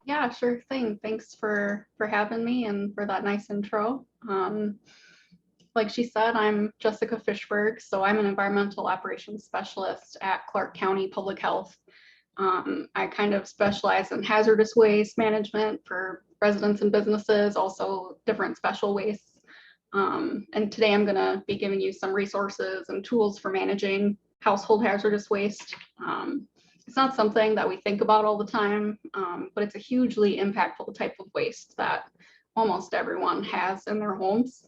Yeah, sure thing. Thanks for having me and for that nice intro. Like she said, I'm Jessica Fischberg, so I'm an environmental operations specialist at Clark County Public Health. I kind of specialize in hazardous waste management for residents and businesses, also different special wastes. And today I'm going to be giving you some resources and tools for managing household hazardous waste. It's not something that we think about all the time, but it's a hugely impactful type of waste that almost everyone has in their homes.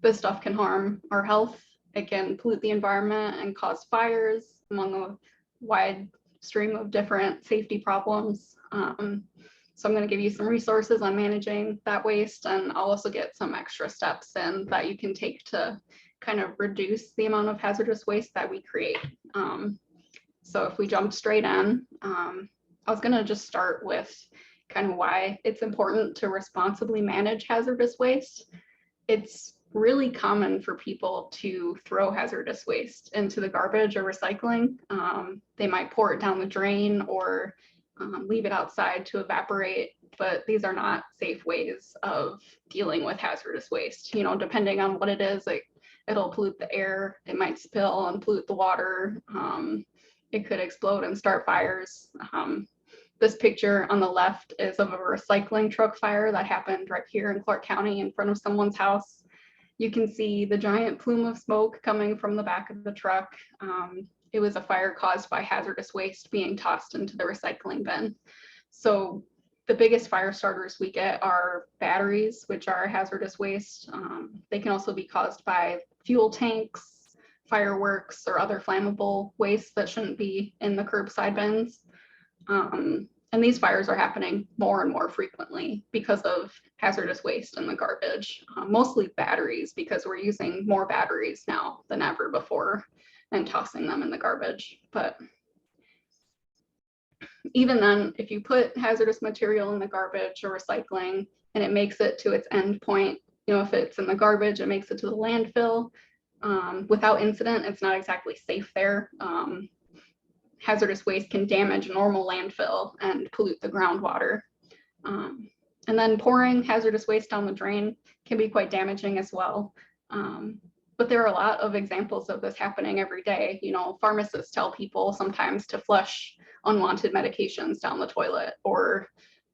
This stuff can harm our health. It can pollute the environment and cause fires, among a wide stream of different safety problems. So I'm going to give you some resources on managing that waste, and I'll also get some extra steps in that you can take to kind of reduce the amount of hazardous waste that we create. So if we jump straight in, I was going to just start with kind of why it's important to responsibly manage hazardous waste. It's really common for people to throw hazardous waste into the garbage or recycling. They might pour it down the drain or leave it outside to evaporate, but these are not safe ways of dealing with hazardous waste. You know, depending on what it is, it'll pollute the air, it might spill and pollute the water. It could explode and start fires. This picture on the left is of a recycling truck fire that happened right here in Clark County in front of someone's house. You can see the giant plume of smoke coming from the back of the truck. It was a fire caused by hazardous waste being tossed into the recycling bin. So the biggest fire starters we get are batteries, which are hazardous waste. They can also be caused by fuel tanks, fireworks, or other flammable waste that shouldn't be in the curbside bins. And these fires are happening more and more frequently because of hazardous waste in the garbage, mostly batteries, because we're using more batteries now than ever before and tossing them in the garbage. But even then, if you put hazardous material in the garbage or recycling and it makes it to its end point, you know, if it's in the garbage, it makes it to the landfill without incident, it's not exactly safe there. Hazardous waste can damage normal landfill and pollute the groundwater. And then pouring hazardous waste down the drain can be quite damaging as well. But there are a lot of examples of this happening every day. You know, pharmacists tell people sometimes to flush unwanted medications down the toilet, or,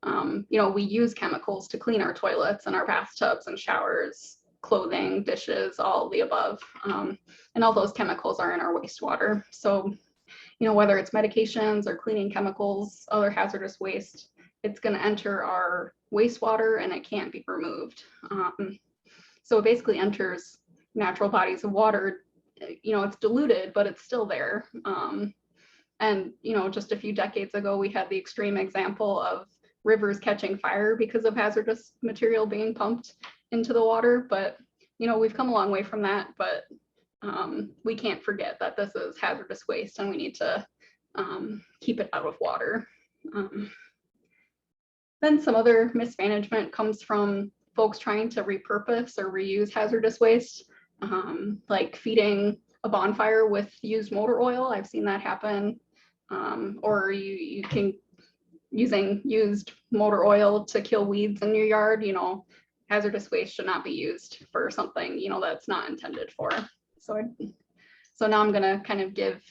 you know, we use chemicals to clean our toilets and our bathtubs and showers, clothing, dishes, all the above. And all those chemicals are in our wastewater. So, you know, whether it's medications or cleaning chemicals, other hazardous waste, it's going to enter our wastewater and it can't be removed. So it basically enters natural bodies of water. You know, it's diluted, but it's still there. And, you know, just a few decades ago, we had the extreme example of rivers catching fire because of hazardous material being pumped into the water. But, you know, we've come a long way from that, but we can't forget that this is hazardous waste and we need to keep it out of water. Then some other mismanagement comes from folks trying to repurpose or reuse hazardous waste, like feeding a bonfire with used motor oil. I've seen that happen. Or you can using used motor oil to kill weeds in your yard. You know, hazardous waste should not be used for something, you know, that's not intended for. So now I'm going to kind of give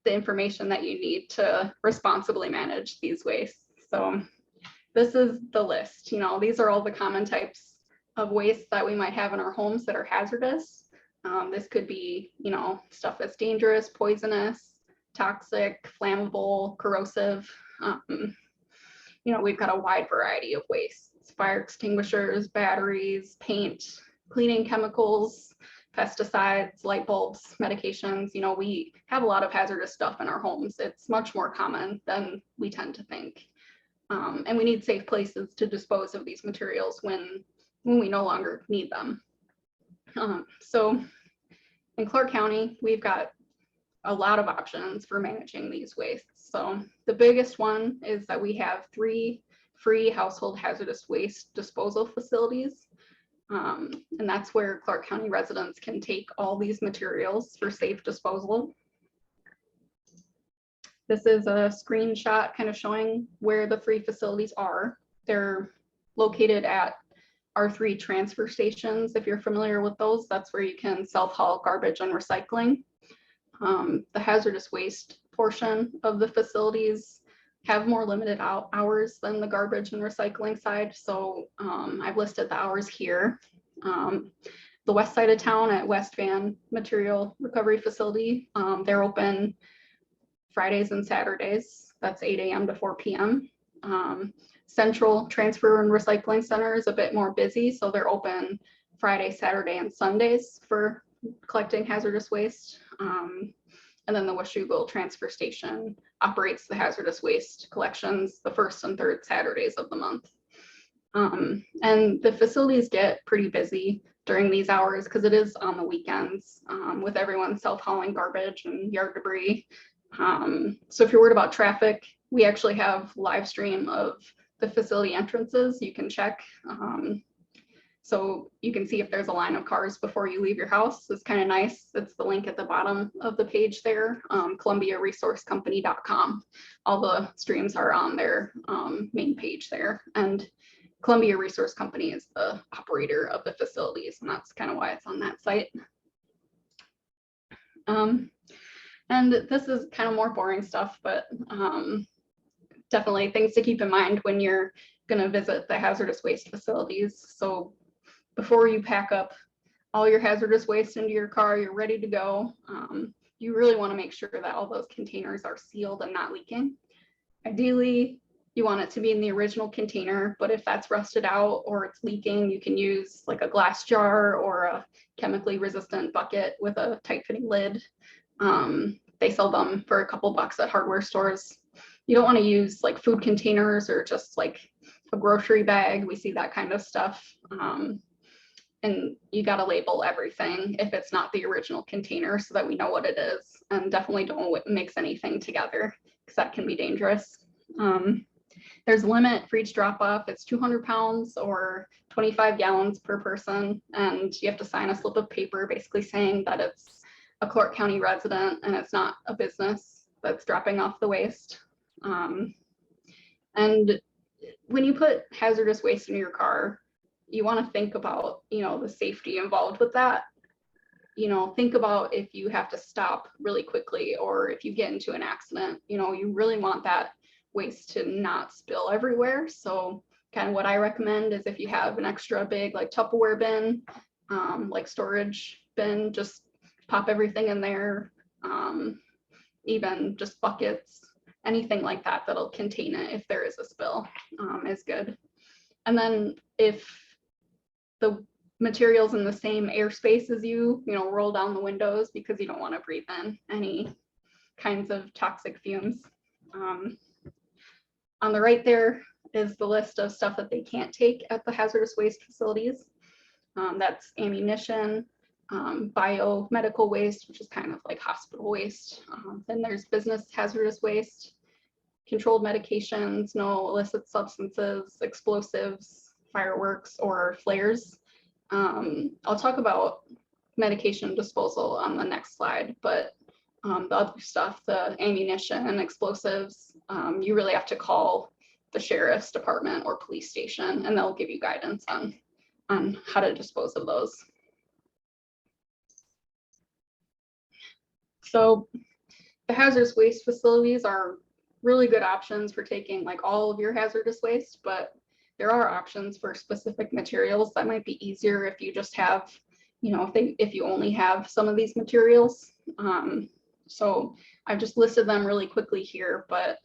the information that you need to responsibly manage these wastes. So this is the list. You know, these are all the common types of waste that we might have in our homes that are hazardous. This could be, you know, stuff that's dangerous, poisonous, toxic, flammable, corrosive. You know, we've got a wide variety of wastes: fire extinguishers, batteries, paint, cleaning chemicals, pesticides, light bulbs, medications. You know, we have a lot of hazardous stuff in our homes. It's much more common than we tend to think. And we need safe places to dispose of these materials when we no longer need them. So in Clark County, we've got a lot of options for managing these wastes. So the biggest one is that we have 3 free household hazardous waste disposal facilities. And that's where Clark County residents can take all these materials for safe disposal. This is a screenshot kind of showing where the 3 facilities are. They're located at our 3 transfer stations. If you're familiar with those, that's where you can self-haul garbage and recycling. The hazardous waste portion of the facilities have more limited hours than the garbage and recycling side. So I've listed the hours here. The west side of town at West Van Material Recovery Facility, they're open Fridays and Saturdays. That's 8 a.m. to 4 p.m. Central Transfer and Recycling Center is a bit more busy, so they're open Friday, Saturday, and Sundays for collecting hazardous waste. And then the Washougal Transfer Station operates the hazardous waste collections the first and third Saturdays of the month. And the facilities get pretty busy during these hours because it is on the weekends with everyone self-hauling garbage and yard debris. So if you're worried about traffic, we actually have live stream of the facility entrances. You can check. So you can see if there's a line of cars before you leave your house. It's kind of nice. It's the link at the bottom of the page there, columbiaresourcecompany.com. All the streams are on their main page there. And Columbia Resource Company is the operator of the facilities, and that's kind of why it's on that site. And this is kind of more boring stuff, but definitely things to keep in mind when you're going to visit the hazardous waste facilities. So before you pack up all your hazardous waste into your car, you're ready to go. You really want to make sure that all those containers are sealed and not leaking. Ideally, you want it to be in the original container, but if that's rusted out or it's leaking, you can use like a glass jar or a chemically resistant bucket with a tight fitting lid. They sell them for a couple bucks at hardware stores. You don't want to use like food containers or just like a grocery bag. We see that kind of stuff. And you got to label everything if it's not the original container so that we know what it is, and definitely don't mix anything together because that can be dangerous. There's a limit for each drop off. It's 200 pounds or 25 gallons per person. And you have to sign a slip of paper basically saying that it's a Clark County resident and it's not a business that's dropping off the waste. And when you put hazardous waste in your car, you want to think about, the safety involved with that. Think about if you have to stop really quickly or if you get into an accident, you really want that waste to not spill everywhere. So kind of what I recommend is if you have an extra big like Tupperware bin, like storage bin, just pop everything in there, even just buckets, anything like that that'll contain it if there is a spill is good. And then if the material's in the same airspace as you, roll down the windows because you don't want to breathe in any kinds of toxic fumes. On the right there is the list of stuff that they can't take at the hazardous waste facilities. That's ammunition, biomedical waste, which is kind of like hospital waste. Then there's business hazardous waste, controlled medications, no illicit substances, explosives, fireworks, or flares. I'll talk about medication disposal on the next slide, but the other stuff, the ammunition and explosives, you really have to call the sheriff's department or police station, and they'll give you guidance on how to dispose of those. So the hazardous waste facilities are really good options for taking like all of your hazardous waste, but there are options for specific materials that might be easier if you just have, if you only have some of these materials. So I've just listed them really quickly here, but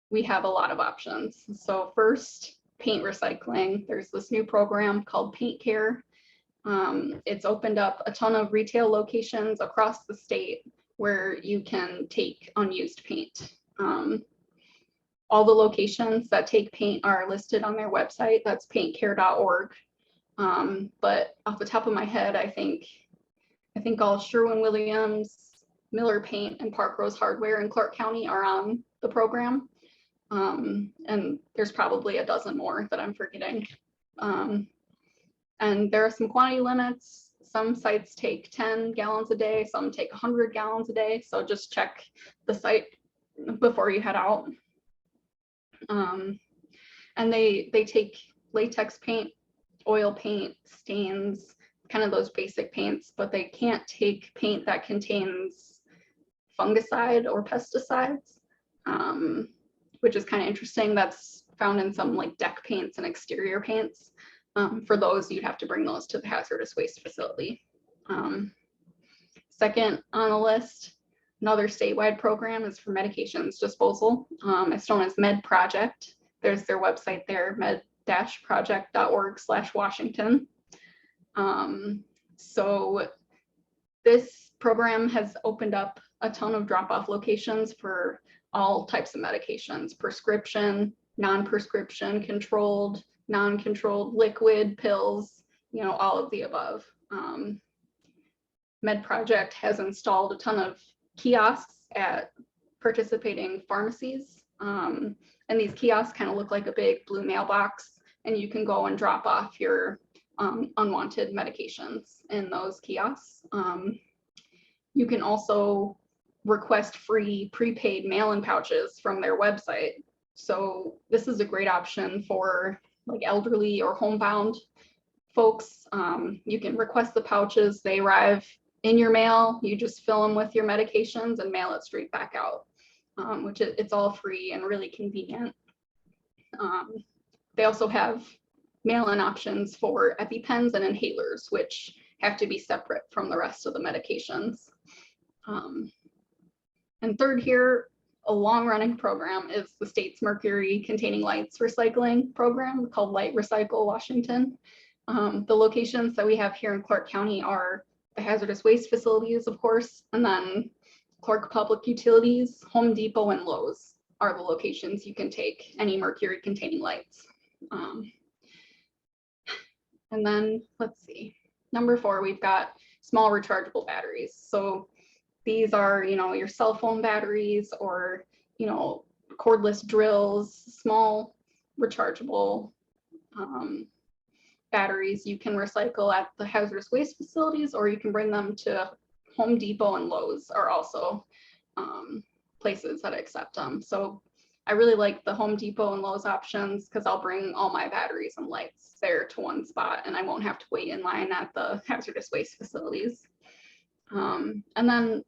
we have a lot of options. So first, paint recycling. There's this new program called Paint Care. It's opened up a ton of retail locations across the state where you can take unused paint. All the locations that take paint are listed on their website. That's paintcare.org. But off the top of my head, I think all Sherwin-Williams, Miller Paint, and Park Rose Hardware in Clark County are on the program. And there's probably a dozen more that I'm forgetting. And there are some quantity limits. Some sites take 10 gallons a day, some take 100 gallons a day. So just check the site before you head out. And they take latex paint, oil paint, stains, kind of those basic paints, but they can't take paint that contains fungicide or pesticides, which is kind of interesting. That's found in some like deck paints and exterior paints. For those, you'd have to bring those to the hazardous waste facility. Second on the list, another statewide program is for medications disposal. It's known as Med Project. There's their website there, med-project.org/Washington. So this program has opened up a ton of drop-off locations for all types of medications: prescription, non-prescription, controlled, non-controlled, liquid, pills, you know, all of the above. Med Project has installed a ton of kiosks at participating pharmacies. And these kiosks kind of look like a big blue mailbox, and you can go and drop off your unwanted medications in those kiosks. You can also request free prepaid mail-in pouches from their website. So this is a great option for like elderly or homebound folks. You can request the pouches, they arrive in your mail, you just fill them with your medications and mail it straight back out, which it's all free and really convenient. They also have mail-in options for EpiPens and inhalers, which have to be separate from the rest of the medications. And third here, a long-running program is the state's mercury-containing lights recycling program called Light Recycle Washington. The locations that we have here in Clark County are the hazardous waste facilities, of course, and then Clark Public Utilities, Home Depot, and Lowe's are the locations you can take any mercury-containing lights. And then let's see, number 4, we've got small rechargeable batteries. So these are, you know, your cell phone batteries or, you know, cordless drills, small rechargeable batteries you can recycle at the hazardous waste facilities, or you can bring them to Home Depot and Lowe's are also places that accept them. So I really like the Home Depot and Lowe's options because I'll bring all my batteries and lights there to one spot and I won't have to wait in line at the hazardous waste facilities. And then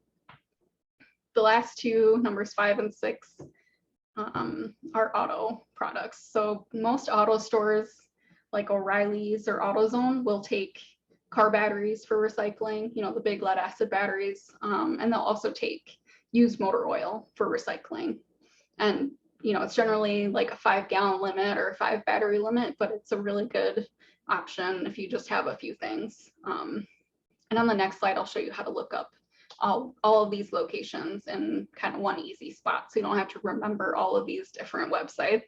the last two, numbers 5 and 6, are auto products. So most auto stores like O'Reilly's or AutoZone will take car batteries for recycling, you know, the big lead acid batteries, and they'll also take used motor oil for recycling. And, you know, it's generally like a 5-gallon limit or a 5 battery limit, but it's a really good option if you just have a few things. And on the next slide, I'll show you how to look up all of these locations in kind of one easy spot, so you don't have to remember all of these different websites.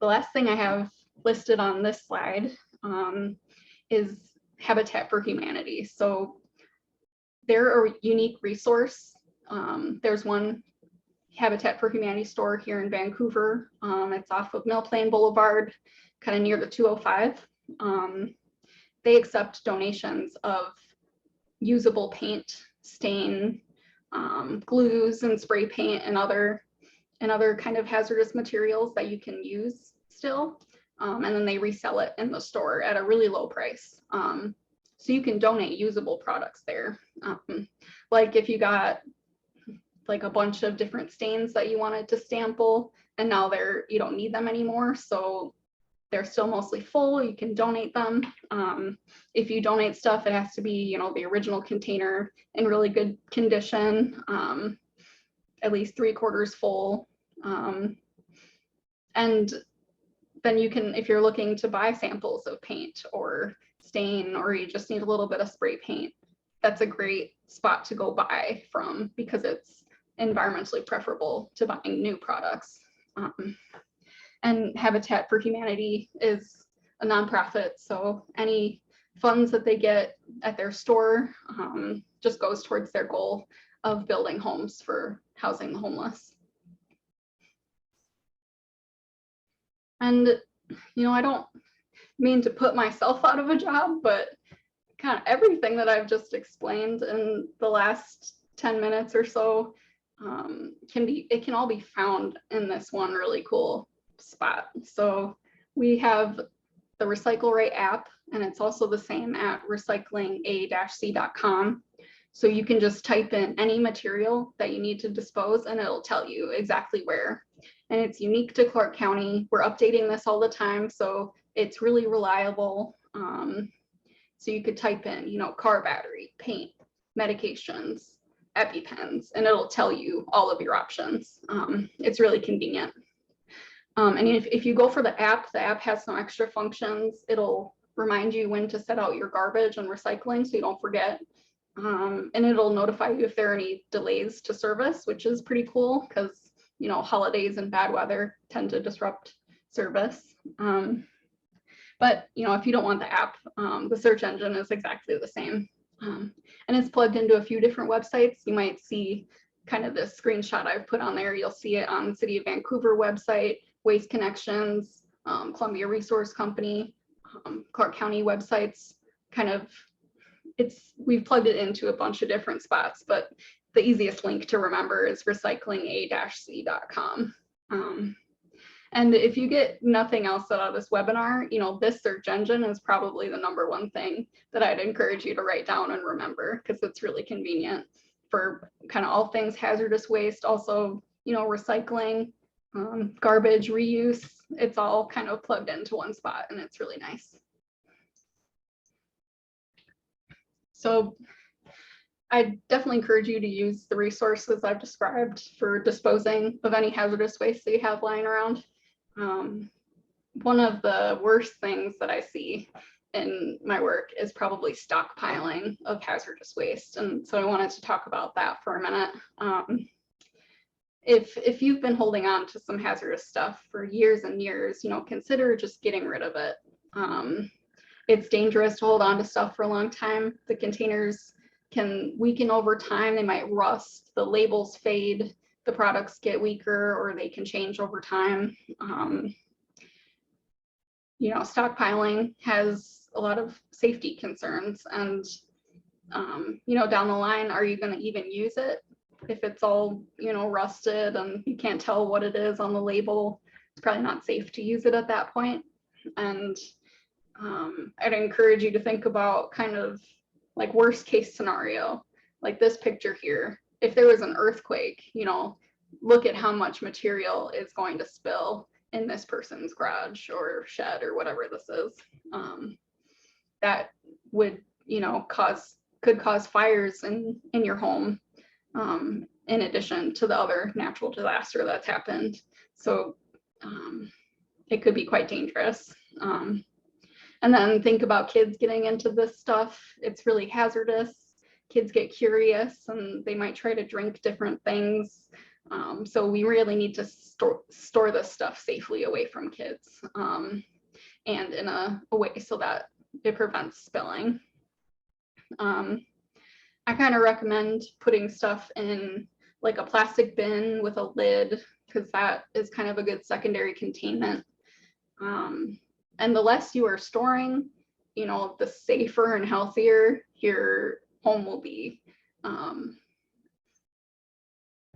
The last thing I have listed on this slide is Habitat for Humanity. So they're a unique resource. There's one Habitat for Humanity store here in Vancouver. It's off of Mill Plain Boulevard, kind of near the 205. They accept donations of usable paint, stain, glues and spray paint and other kind of hazardous materials that you can use still. And then they resell it in the store at a really low price. So you can donate usable products there. Like if you got like a bunch of different stains that you wanted to sample and now you don't need them anymore, so they're still mostly full, you can donate them. If you donate stuff, it has to be, you know, the original container in really good condition, at least 3/4 full. And then you can, if you're looking to buy samples of paint or stain, or you just need a little bit of spray paint, that's a great spot to go buy from because it's environmentally preferable to buying new products. And Habitat for Humanity is a nonprofit, so any funds that they get at their store just goes towards their goal of building homes for housing the homeless. And, you know, I don't mean to put myself out of a job, but kind of everything that I've just explained in the last 10 minutes or so, it can all be found in this one really cool spot. So we have the Recycle Right app, and it's also the same at recyclinga-c.com. So you can just type in any material that you need to dispose and it'll tell you exactly where. And it's unique to Clark County. We're updating this all the time, so it's really reliable. So you could type in, you know, car battery, paint, medications, EpiPens, and it'll tell you all of your options. It's really convenient. And if you go for the app has some extra functions. It'll remind you when to set out your garbage and recycling so you don't forget. And it'll notify you if there are any delays to service, which is pretty cool because, you know, holidays and bad weather tend to disrupt service. But, you know, if you don't want the app, the search engine is exactly the same. And it's plugged into a few different websites. You might see kind of this screenshot I've put on there. You'll see it on the City of Vancouver website, Waste Connections, Columbia Resource Company, Clark County websites. Kind of, we've plugged it into a bunch of different spots, but the easiest link to remember is recyclinga-c.com. And if you get nothing else out of this webinar, you know, this search engine is probably the #1 thing that I'd encourage you to write down and remember, because it's really convenient for kind of all things hazardous waste. Also, you know, recycling, garbage, reuse, it's all kind of plugged into one spot and it's really nice. So I definitely encourage you to use the resources I've described for disposing of any hazardous waste that you have lying around. One of the worst things that I see in my work is probably stockpiling of hazardous waste. And so I wanted to talk about that for a minute. If you've been holding on to some hazardous stuff for years and years, you know, consider just getting rid of it. It's dangerous to hold on to stuff for a long time. The containers can weaken over time. They might rust, the labels fade, the products get weaker, or they can change over time. You know, stockpiling has a lot of safety concerns, and you know, down the line, are you going to even use it if it's all, you know, rusted and you can't tell what it is on the label? It's probably not safe to use it at that point. And I'd encourage you to think about kind of like worst case scenario, like this picture here. If there was an earthquake, you know, look at how much material is going to spill in this person's garage or shed or whatever this is. That would, you know, could cause fires in your home, in addition to the other natural disaster that's happened. So it could be quite dangerous. And then think about kids getting into this stuff. It's really hazardous. Kids get curious and they might try to drink different things. So we really need to store this stuff safely away from kids, and in a way so that it prevents spilling. I kind of recommend putting stuff in like a plastic bin with a lid, because that is kind of a good secondary containment. And the less you are storing, you know, the safer and healthier your home will be.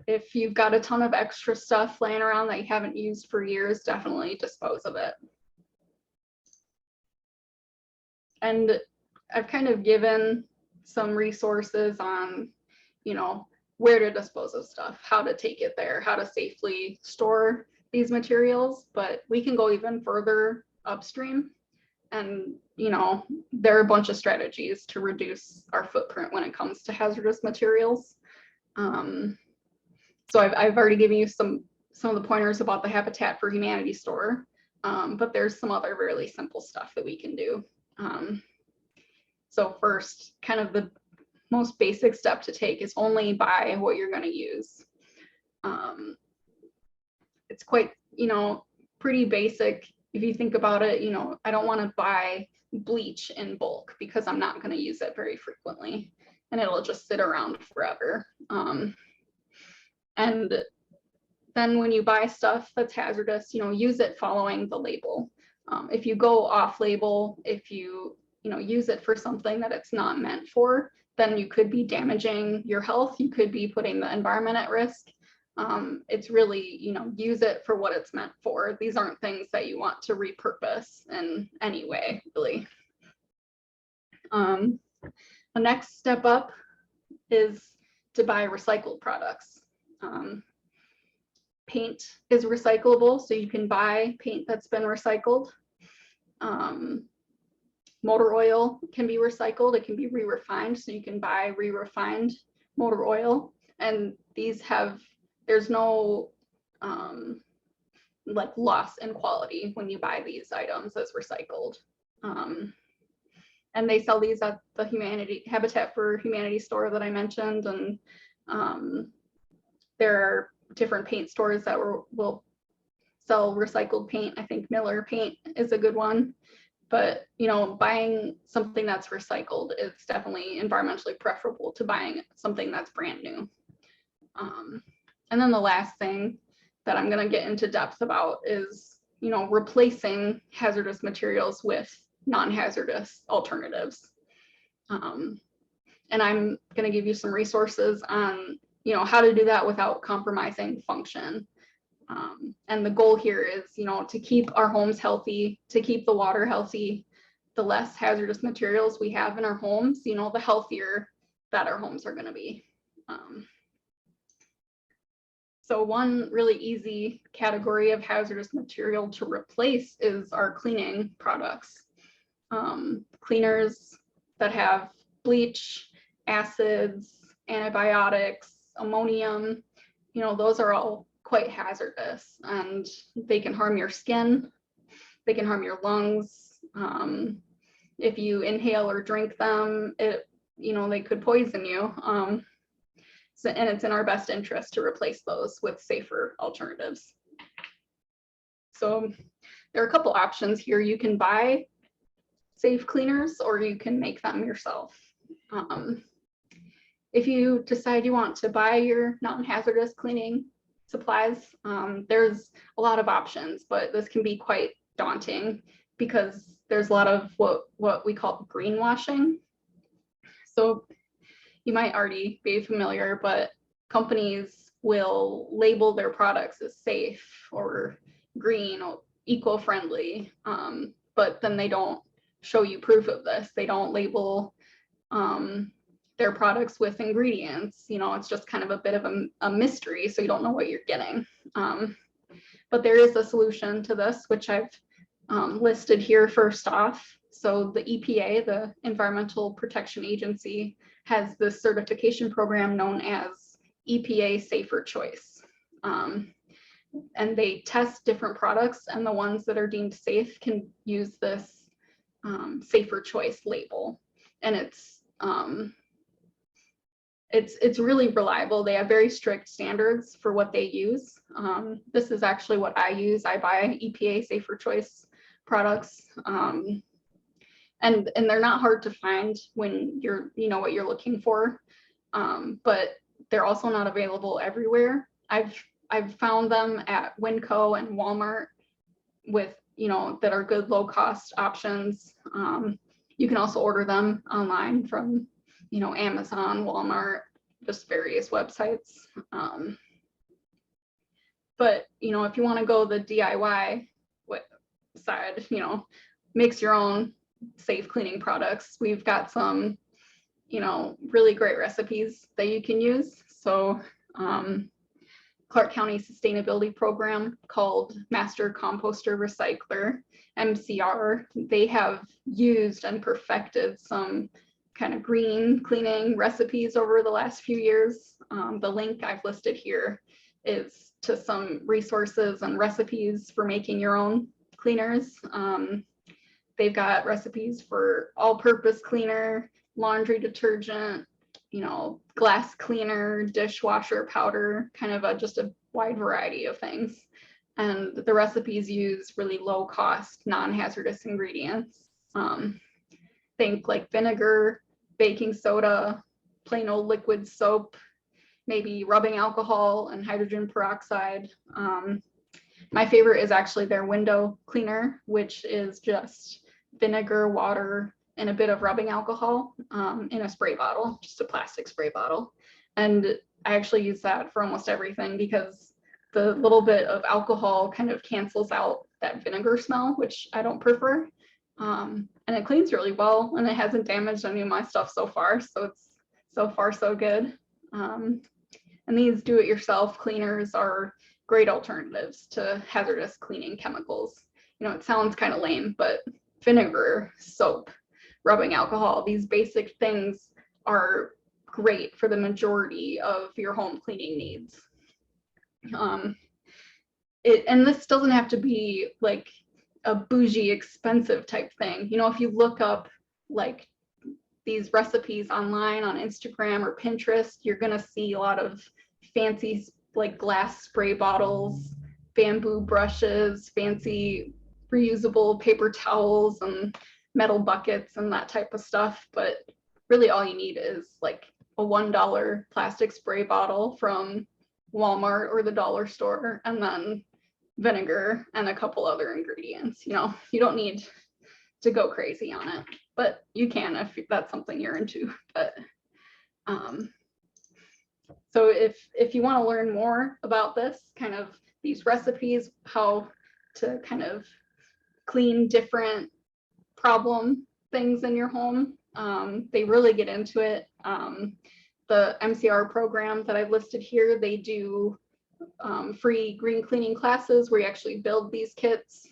If you've got a ton of extra stuff laying around that you haven't used for years, definitely dispose of it. And I've kind of given some resources on, you know, where to dispose of stuff, how to take it there, how to safely store these materials, but we can go even further upstream. And, you know, there are a bunch of strategies to reduce our footprint when it comes to hazardous materials. So I've already given you some of the pointers about the Habitat for Humanity store, but there's some other really simple stuff that we can do. So first, kind of the most basic step to take is only buy what you're going to use. It's quite, you know, pretty basic. If you think about it, you know, I don't want to buy bleach in bulk because I'm not going to use it very frequently and it'll just sit around forever. And then when you buy stuff that's hazardous, you know, use it following the label. If you go off label, if you know, use it for something that it's not meant for, then you could be damaging your health. You could be putting the environment at risk. It's really, use it for what it's meant for. These aren't things that you want to repurpose in any way, really. The next step up is to buy recycled products. Paint is recyclable, so you can buy paint that's been recycled. Motor oil can be recycled. It can be re-refined, so you can buy re-refined motor oil. And these there's no like loss in quality when you buy these items as recycled. And they sell these at the Habitat for Humanity store that I mentioned. And there are different paint stores that will sell recycled paint. I think Miller Paint is a good one. But, buying something that's recycled is definitely environmentally preferable to buying something that's brand new. And then the last thing that I'm going to get into depth about is, replacing hazardous materials with non-hazardous alternatives. And I'm going to give you some resources on, how to do that without compromising function. And the goal here is, to keep our homes healthy, to keep the water healthy. The less hazardous materials we have in our homes, the healthier that our homes are going to be. So one really easy category of hazardous material to replace is our cleaning products. Cleaners that have bleach, acids, antibiotics, ammonium, those are all quite hazardous, and they can harm your skin, they can harm your lungs. If you inhale or drink them, they could poison you. And it's in our best interest to replace those with safer alternatives. So there are a couple options here. You can buy safe cleaners or you can make them yourself. If you decide you want to buy your non-hazardous cleaning supplies, there's a lot of options, but this can be quite daunting because there's a lot of what we call greenwashing. So you might already be familiar, but companies will label their products as safe or green or eco-friendly, but then they don't show you proof of this. They don't label their products with ingredients. It's just kind of a bit of a mystery, so you don't know what you're getting. But there is a solution to this, which I've listed here first off. So the EPA, the Environmental Protection Agency, has this certification program known as EPA Safer Choice. And they test different products, and the ones that are deemed safe can use this Safer Choice label. And it's really reliable. They have very strict standards for what they use. This is actually what I use. I buy EPA Safer Choice products. And they're not hard to find when you know what you're looking for, but they're also not available everywhere. I've found them at Winco and Walmart with that are good low cost options. You can also order them online from Amazon, Walmart, just various websites. But if you want to go the DIY side, mix your own safe cleaning products. We've got some, really great recipes that you can use. So Clark County Sustainability Program called Master Composter Recycler, MCR, they have used and perfected some kind of green cleaning recipes over the last few years. The link I've listed here is to some resources and recipes for making your own cleaners. They've got recipes for all-purpose cleaner, laundry detergent, glass cleaner, dishwasher powder, kind of just a wide variety of things. And the recipes use really low-cost, non-hazardous ingredients. Think like vinegar, baking soda, plain old liquid soap, maybe rubbing alcohol and hydrogen peroxide. My favorite is actually their window cleaner, which is just vinegar, water, and a bit of rubbing alcohol in a spray bottle, just a plastic spray bottle. And I actually use that for almost everything because the little bit of alcohol kind of cancels out that vinegar smell, which I don't prefer. And it cleans really well, and it hasn't damaged any of my stuff so far. So it's so far so good. And these do-it-yourself cleaners are great alternatives to hazardous cleaning chemicals. You know, it sounds kind of lame, but vinegar, soap, rubbing alcohol, these basic things are great for the majority of your home cleaning needs. And this doesn't have to be like a bougie, expensive type thing. You know, if you look up like these recipes online on Instagram or Pinterest, you're gonna see a lot of fancy like glass spray bottles, bamboo brushes, fancy reusable paper towels and metal buckets and that type of stuff. But really all you need is like a $1 plastic spray bottle from Walmart or the dollar store, and then vinegar and a couple other ingredients. You know, you don't need to go crazy on it, but you can if that's something you're into. But so if you want to learn more about this, kind of these recipes, how to kind of clean different problem things in your home, they really get into it. The MCR program that I've listed here, they do free green cleaning classes where you actually build these kits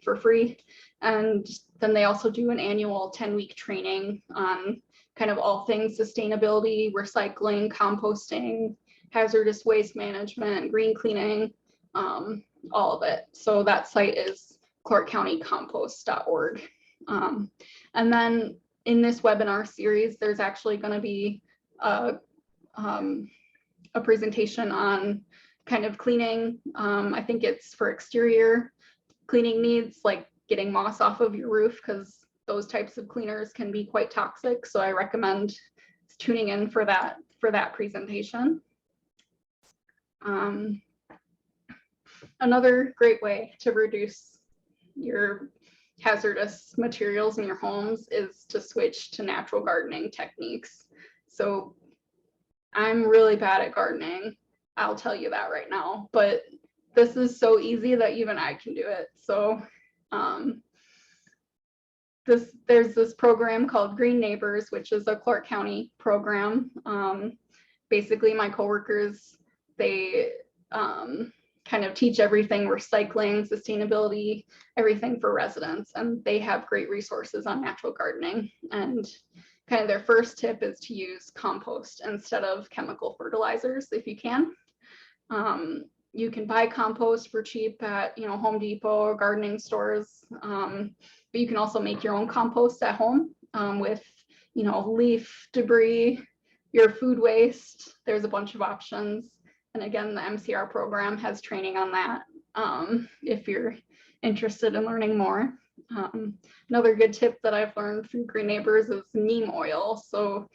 for free. And then they also do an annual 10-week training on kind of all things sustainability, recycling, composting, hazardous waste management, green cleaning, all of it. So that site is clarkcountycompost.org. And then in this webinar series, there's actually going to be a presentation on kind of cleaning. I think it's for exterior cleaning needs, like getting moss off of your roof, because those types of cleaners can be quite toxic. So I recommend tuning in for that presentation. Another great way to reduce your hazardous materials in your homes is to switch to natural gardening techniques. So I'm really bad at gardening, I'll tell you that right now, but this is so easy that even I can do it. So there's this program called Green Neighbors, which is a Clark County program. Basically, my coworkers, they kind of teach everything, recycling, sustainability, everything for residents, and they have great resources on natural gardening. And kind of their first tip is to use compost instead of chemical fertilizers if you can. You can buy compost for cheap at, you know, Home Depot or gardening stores, but you can also make your own compost at home with, you know, leaf debris, your food waste. There's a bunch of options. And again, the MCR program has training on that if you're interested in learning more. Another good tip that I've learned through Green Neighbors is neem oil. So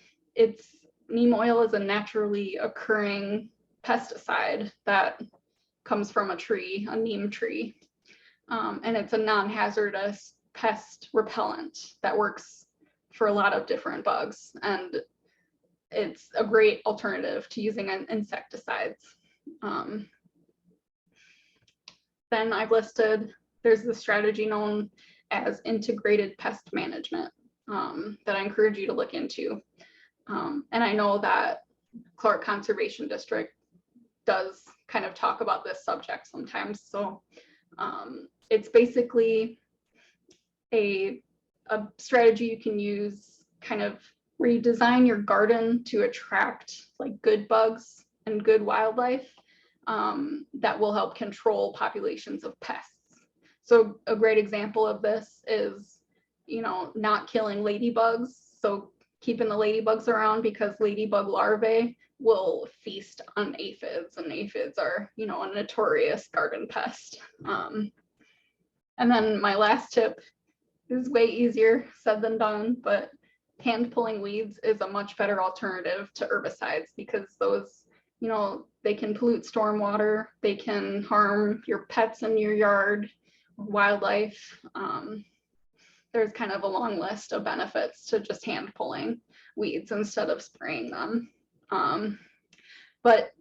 neem oil is a naturally occurring pesticide that comes from a tree, a neem tree. And it's a non-hazardous pest repellent that works for a lot of different bugs. And it's a great alternative to using insecticides. Then I've listed, there's the strategy known as integrated pest management that I encourage you to look into. And I know that Clark Conservation District does kind of talk about this subject sometimes. So it's basically a strategy you can use kind of where you design your garden to attract like good bugs and good wildlife that will help control populations of pests. So a great example of this is, you know, not killing ladybugs. So keeping the ladybugs around, because ladybug larvae will feast on aphids, and aphids are, you know, a notorious garden pest. And then my last tip is way easier said than done, but hand pulling weeds is a much better alternative to herbicides, because those, you know, they can pollute stormwater, they can harm your pets in your yard, wildlife. there's kind of a long list of benefits to just hand pulling weeds instead of spraying them. But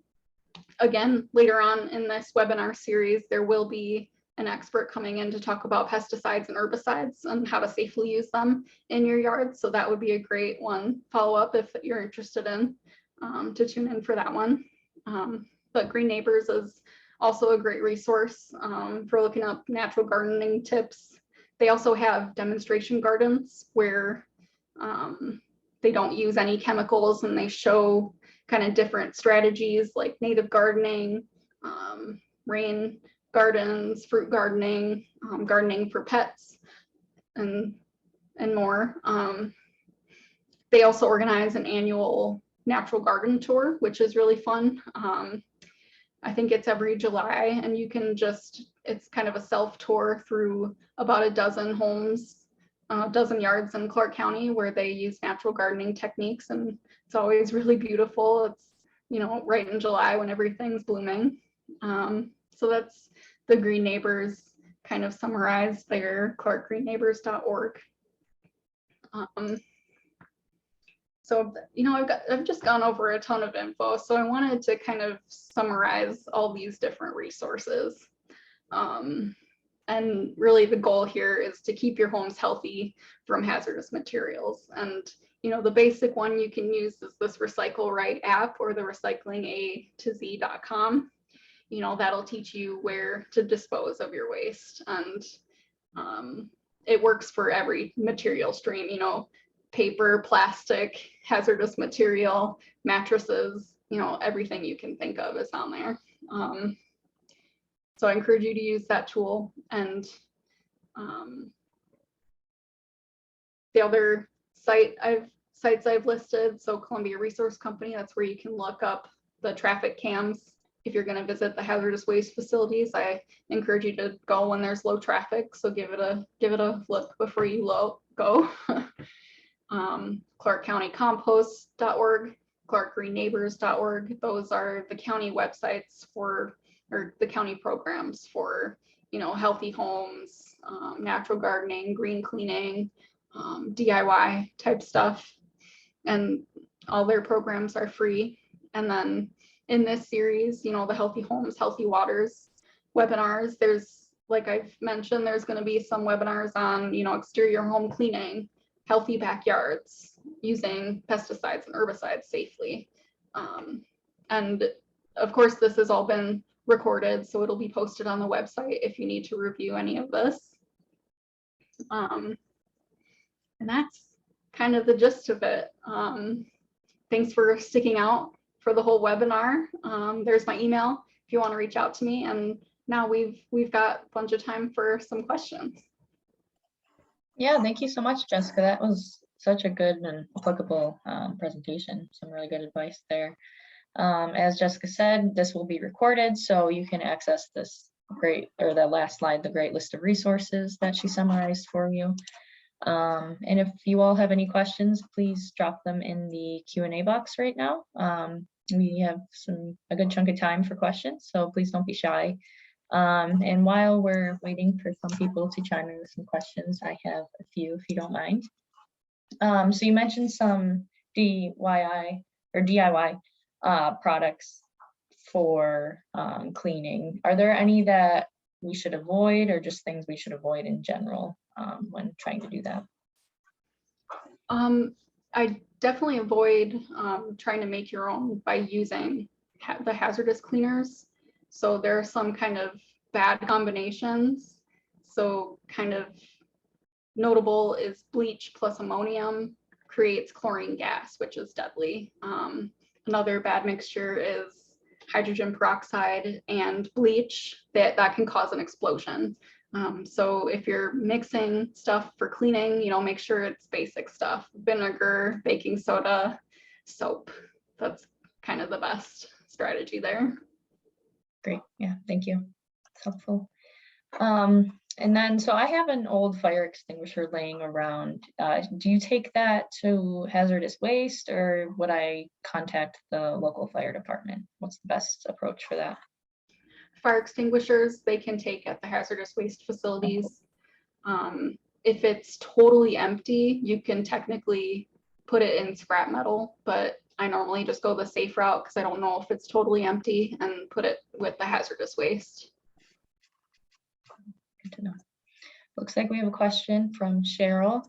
again, later on in this webinar series, there will be an expert coming in to talk about pesticides and herbicides and how to safely use them in your yard. So that would be a great one follow-up if you're interested in, to tune in for that one. But Green Neighbors is also a great resource for looking up natural gardening tips. They also have demonstration gardens where they don't use any chemicals, and they show kind of different strategies like native gardening, rain gardens, fruit gardening, gardening for pets, and more. They also organize an annual natural garden tour, which is really fun. I think it's every July, and you can just, it's kind of a self-tour through about a dozen homes, dozen yards in Clark County where they use natural gardening techniques, and it's always really beautiful. It's, you know, right in July when everything's blooming. So that's the Green Neighbors kind of summarized there, clarkgreenneighbors.org. So, you know, I've just gone over a ton of info, so I wanted to kind of summarize all these different resources. And really the goal here is to keep your homes healthy from hazardous materials. And, you know, the basic one you can use is this Recycle Right app or the recyclinga2z.com. You know, that'll teach you where to dispose of your waste. And it works for every material stream, you know, paper, plastic, hazardous material, mattresses, you know, everything you can think of is on there. So I encourage you to use that tool. And the other sites I've listed, so Columbia Resource Company, that's where you can look up the traffic cams. If you're going to visit the hazardous waste facilities, I encourage you to go when there's low traffic. So give it a look before you go. ClarkCountyCompost.org, ClarkGreenNeighbors.org. Those are the county websites for, or the county programs for, you know, healthy homes, natural gardening, green cleaning, DIY type stuff. And all their programs are free. And then in this series, you know, the Healthy Homes, Healthy Waters webinars, there's, like I've mentioned, there's going to be some webinars on, you know, exterior home cleaning, healthy backyards, using pesticides and herbicides safely. And of course, this has all been recorded, so it'll be posted on the website if you need to review any of this. And that's kind of the gist of it. Thanks for sticking out for the whole webinar. There's my email if you want to reach out to me. And now we've got a bunch of time for some questions. Yeah, thank you so much, Jessica. That was such a good and applicable presentation. Some really good advice there. As Jessica said, this will be recorded, so you can access this great, or that last slide, the great list of resources that she summarized for you. And if you all have any questions, please drop them in the Q&A box right now. We have a good chunk of time for questions, so please don't be shy. And while we're waiting for some people to chime in with some questions, I have a few, if you don't mind. So you mentioned some DIY products for cleaning. Are there any that we should avoid, or just things we should avoid in general when trying to do that? I definitely avoid trying to make your own by using the hazardous cleaners. So there are some kind of bad combinations. So kind of notable is bleach plus ammonium creates chlorine gas, which is deadly. Another bad mixture is hydrogen peroxide and bleach that can cause an explosion. So if you're mixing stuff for cleaning, you know, make sure it's basic stuff: vinegar, baking soda, soap. That's kind of the best strategy there. Great, yeah, thank you. It's helpful. And then, so I have an old fire extinguisher laying around. Do you take that to hazardous waste, or would I contact the local fire department? What's the best approach for that? Fire extinguishers, they can take at the hazardous waste facilities. if it's totally empty, you can technically put it in scrap metal, but I normally just go the safe route because I don't know if it's totally empty and put it with the hazardous waste. Good to know. Looks like we have a question from Cheryl.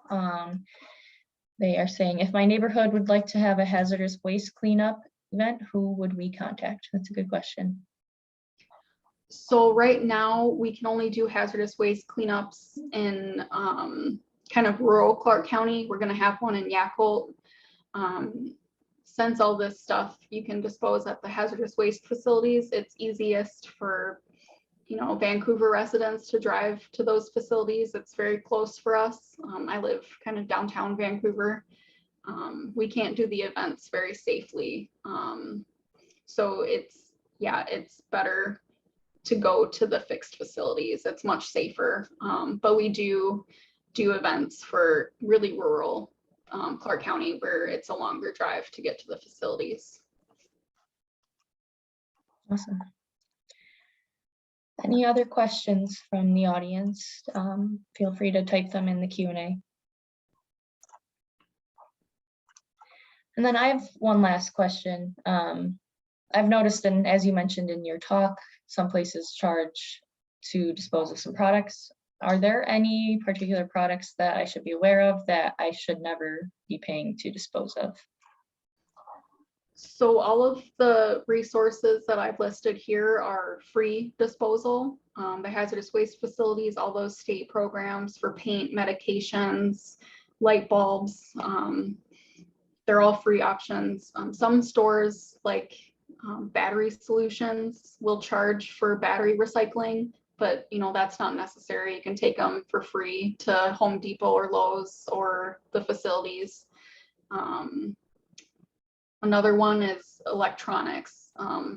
They are saying, if my neighborhood would like to have a hazardous waste cleanup event, who would we contact? That's a good question. So right now we can only do hazardous waste cleanups in kind of rural Clark County. We're going to have one in Yakult. Since all this stuff you can dispose at the hazardous waste facilities, it's easiest for Vancouver residents to drive to those facilities. It's very close for us. I live kind of downtown Vancouver. We can't do the events very safely. So it's better to go to the fixed facilities. It's much safer. But we do events for really rural Clark County where it's a longer drive to get to the facilities. Awesome. Any other questions from the audience? Feel free to type them in the Q&A. And then I have one last question. I've noticed, and as you mentioned in your talk, some places charge to dispose of some products. Are there any particular products that I should be aware of that I should never be paying to dispose of? So all of the resources that I've listed here are free disposal. The hazardous waste facilities, all those state programs for paint, medications, light bulbs, they're all free options. Some stores like battery solutions will charge for battery recycling, but that's not necessary. You can take them for free to Home Depot or Lowe's or the facilities. Another one is electronics.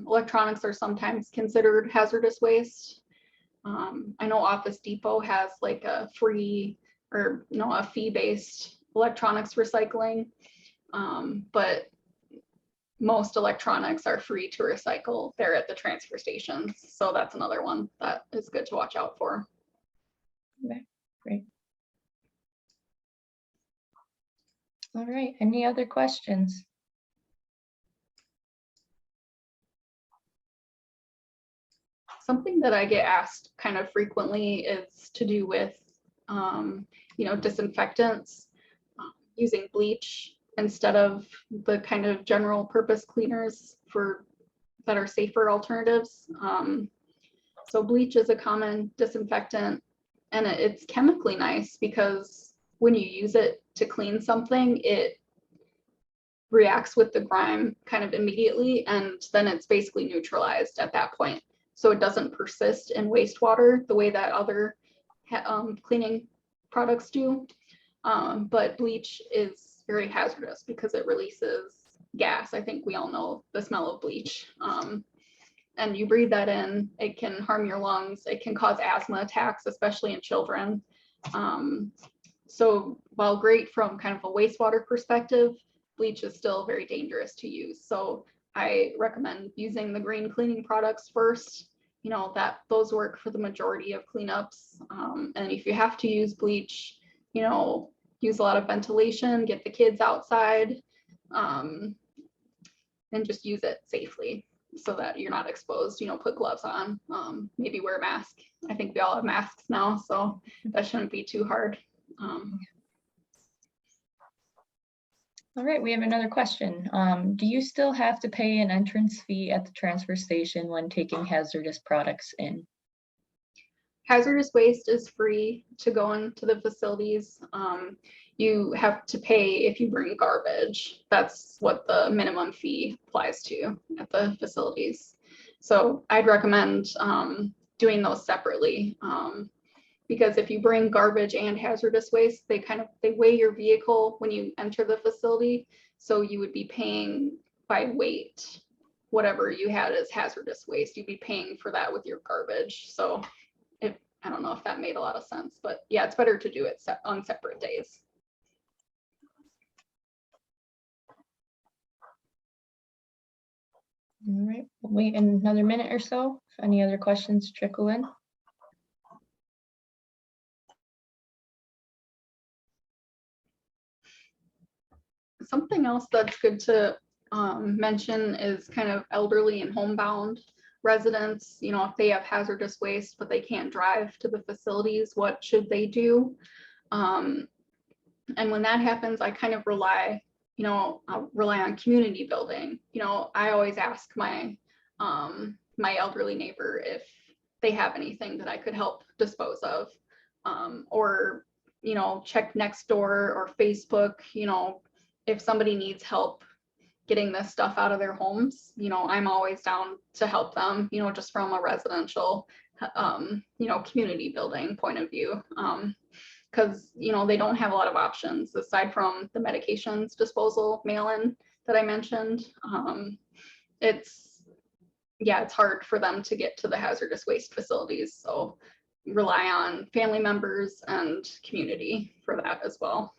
Electronics are sometimes considered hazardous waste. I know Office Depot has like a free or a fee-based electronics recycling, but most electronics are free to recycle there at the transfer stations. So that's another one that is good to watch out for. Okay, great. All right, any other questions? Something that I get asked kind of frequently is to do with, disinfectants, using bleach instead of the kind of general purpose cleaners that are safer alternatives. So bleach is a common disinfectant, and it's chemically nice because when you use it to clean something, it reacts with the grime kind of immediately, and then it's basically neutralized at that point. So it doesn't persist in wastewater the way that other cleaning products do. But bleach is very hazardous because it releases gas. I think we all know the smell of bleach. And you breathe that in, it can harm your lungs. It can cause asthma attacks, especially in children. So while great from kind of a wastewater perspective, bleach is still very dangerous to use. So I recommend using the green cleaning products first. Those work for the majority of cleanups. And if you have to use bleach, use a lot of ventilation, get the kids outside, and just use it safely so that you're not exposed. Put gloves on, maybe wear a mask. I think we all have masks now, so that shouldn't be too hard. All right, we have another question. Do you still have to pay an entrance fee at the transfer station when taking hazardous products in? Hazardous waste is free to go into the facilities. You have to pay if you bring garbage. That's what the minimum fee applies to at the facilities. So I'd recommend doing those separately. Because if you bring garbage and hazardous waste, they weigh your vehicle when you enter the facility. So you would be paying by weight, whatever you had as hazardous waste, you'd be paying for that with your garbage. So I don't know if that made a lot of sense, but yeah, it's better to do it on separate days. All right, we'll wait another minute or so if any other questions trickle in. Something else that's good to mention is kind of elderly and homebound residents. You know, if they have hazardous waste, but they can't drive to the facilities, what should they do? And when that happens, I kind of rely on community building. You know, I always ask my my elderly neighbor if they have anything that I could help dispose of, or, you know, check next door or Facebook, you know, if somebody needs help getting this stuff out of their homes, you know, I'm always down to help them, you know, just from a residential, you know, community building point of view. Because, you know, they don't have a lot of options aside from the medications disposal mail-in that I mentioned. It's hard for them to get to the hazardous waste facilities. So rely on family members and community for that as well.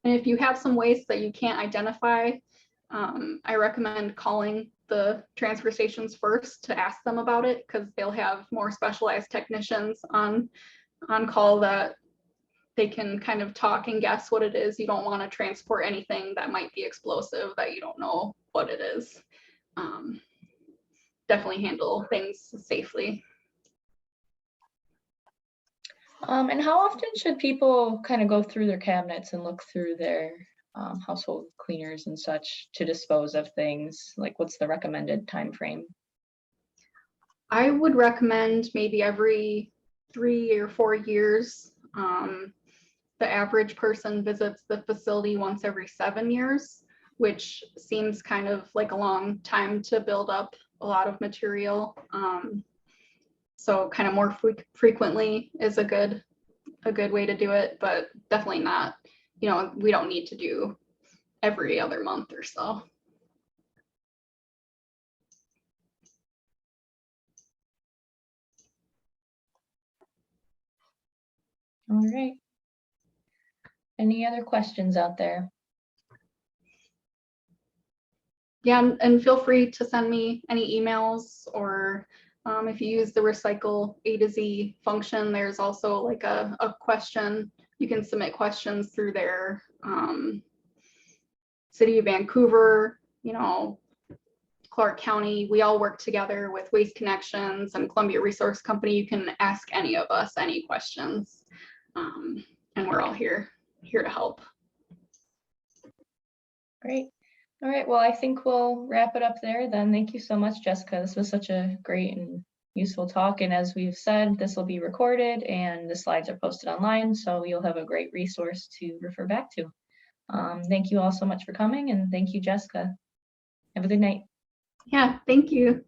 And if you have some waste that you can't identify, I recommend calling the transfer stations first to ask them about it, because they'll have more specialized technicians on call that they can kind of talk and guess what it is. You don't want to transport anything that might be explosive that you don't know what it is. Definitely handle things safely. And how often should people kind of go through their cabinets and look through their household cleaners and such to dispose of things? Like, what's the recommended time frame? I would recommend maybe every 3 or 4 years. The average person visits the facility once every 7 years, which seems kind of like a long time to build up a lot of material. So kind of more frequently is a good way to do it, but definitely not, you know, we don't need to do every other month or so. All right. Any other questions out there? Yeah, and feel free to send me any emails, or if you use the recycle A to Z function, there's also like a question. You can submit questions through there. City of Vancouver, you know, Clark County, we all work together with Waste Connections and Columbia Resource Company. You can ask any of us any questions, and we're all here to help. Great. All right, well, I think we'll wrap it up there then. Thank you so much, Jessica. This was such a great and useful talk. And as we've said, this will be recorded and the slides are posted online, so you'll have a great resource to refer back to. Thank you all so much for coming, and thank you, Jessica. Have a good night. Yeah, thank you.